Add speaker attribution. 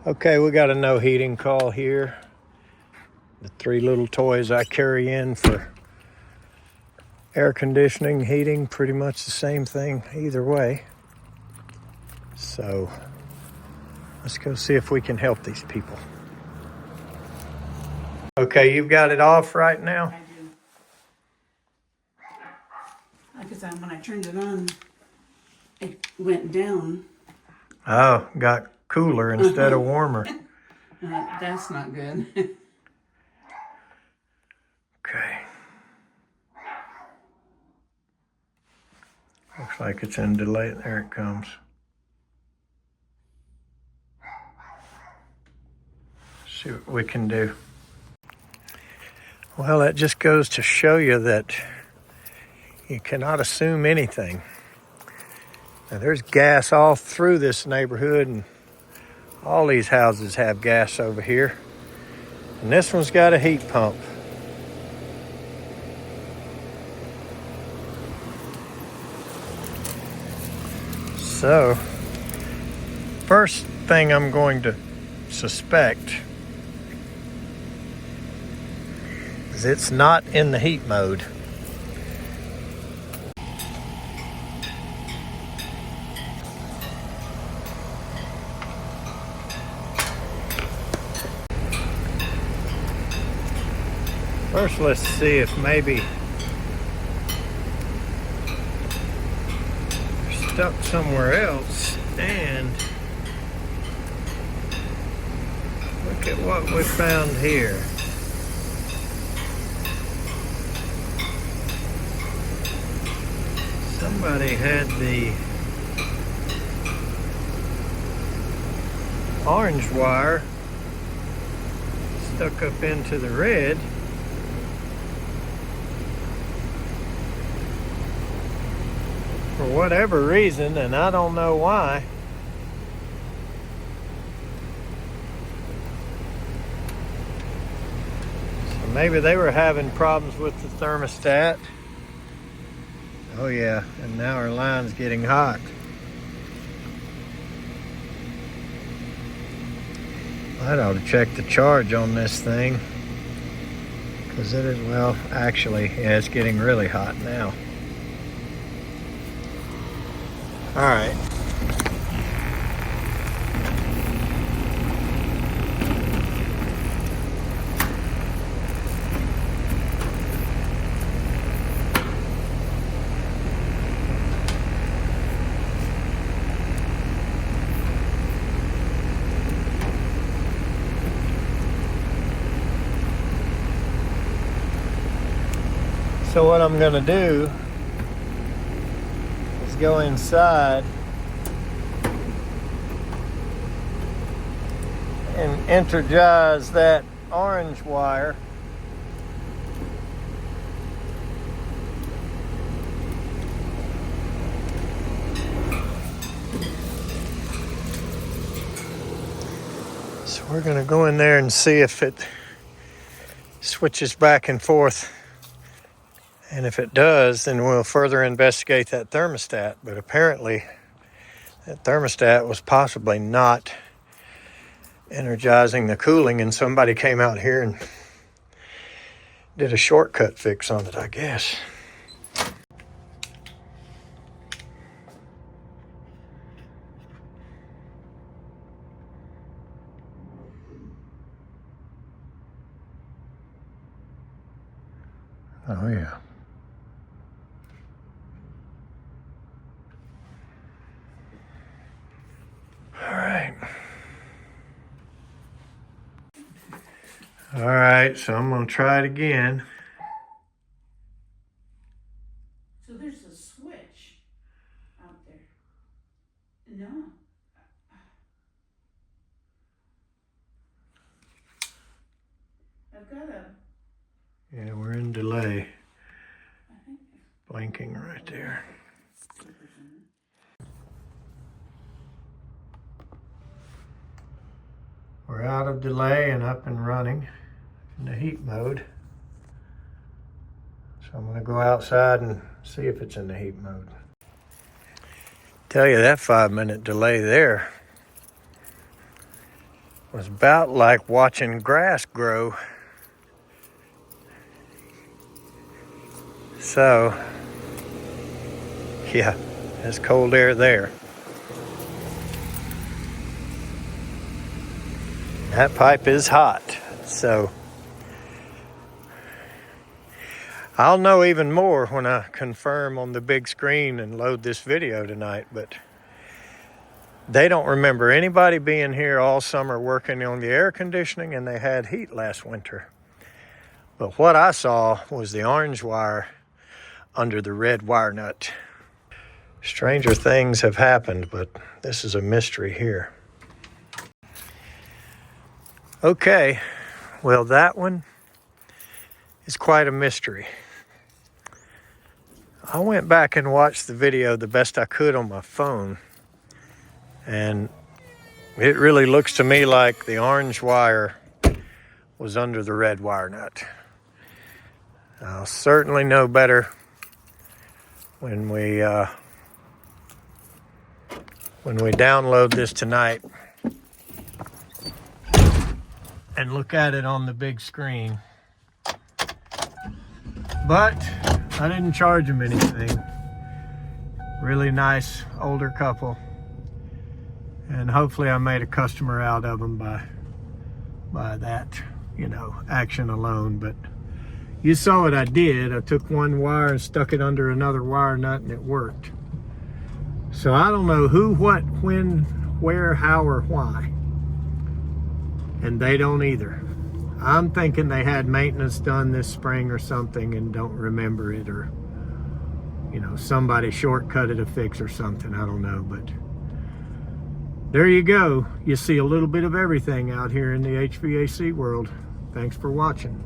Speaker 1: Okay, we got a no heating call here. The 3 little toys I carry in for air conditioning, heating, pretty much the same thing either way. So let's go see if we can help these people. Okay, you've got it off right now?
Speaker 2: I do. Because when I turned it on, it went down.
Speaker 1: Oh, got cooler instead of warmer.
Speaker 2: That's not good.
Speaker 1: Okay. Looks like it's in delay. There it comes. See what we can do. Well, that just goes to show you that you cannot assume anything. Now, there's gas all through this neighborhood, and all these houses have gas over here. And this one's got a heat pump. So, first thing I'm going to suspect is it's not in the heat mode. First, let's see if maybe they're stuck somewhere else. And look at what we found here. Somebody had the orange wire stuck up into the red. For whatever reason, and I don't know why. So maybe they were having problems with the thermostat. Oh yeah, and now our line's getting hot. I'd ought to check the charge on this thing. Because it is, well, actually, yeah, it's getting really hot now. All right. So what I'm gonna do is go inside and energize that orange wire. So we're gonna go in there and see if it switches back and forth. And if it does, then we'll further investigate that thermostat. But apparently, that thermostat was possibly not energizing the cooling, and somebody came out here and did a shortcut fix on it, I guess. Oh, yeah. All right, so I'm gonna try it again.
Speaker 2: So there's a switch out there. No. I've got a...
Speaker 1: Yeah, we're in delay. Blinking right there. We're out of delay and up and running in the heat mode. So I'm gonna go outside and see if it's in the heat mode. Tell you, that 5-minute delay there was about like watching grass grow. So, yeah, there's cold air there. That pipe is hot, so I'll know even more when I confirm on the big screen and load this video tonight, but they don't remember anybody being here all summer working on the air conditioning, and they had heat last winter. But what I saw was the orange wire under the red wire nut. Stranger things have happened, but this is a mystery here. Okay, well, that one is quite a mystery. I went back and watched the video the best I could on my phone, and it really looks to me like the orange wire was under the red wire nut. I'll certainly know better when we download this tonight and look at it on the big screen. But I didn't charge them anything. Really nice older couple, and hopefully I made a customer out of them by that, action alone. But you saw what I did. I took one wire and stuck it under another wire nut, and it worked. So I don't know who, what, when, where, how, or why. And they don't either. I'm thinking they had maintenance done this spring or something and don't remember it, or, somebody shortcutted a fix or something. I don't know, but there you go. You see a little bit of everything out here in the HVAC world. Thanks for watching.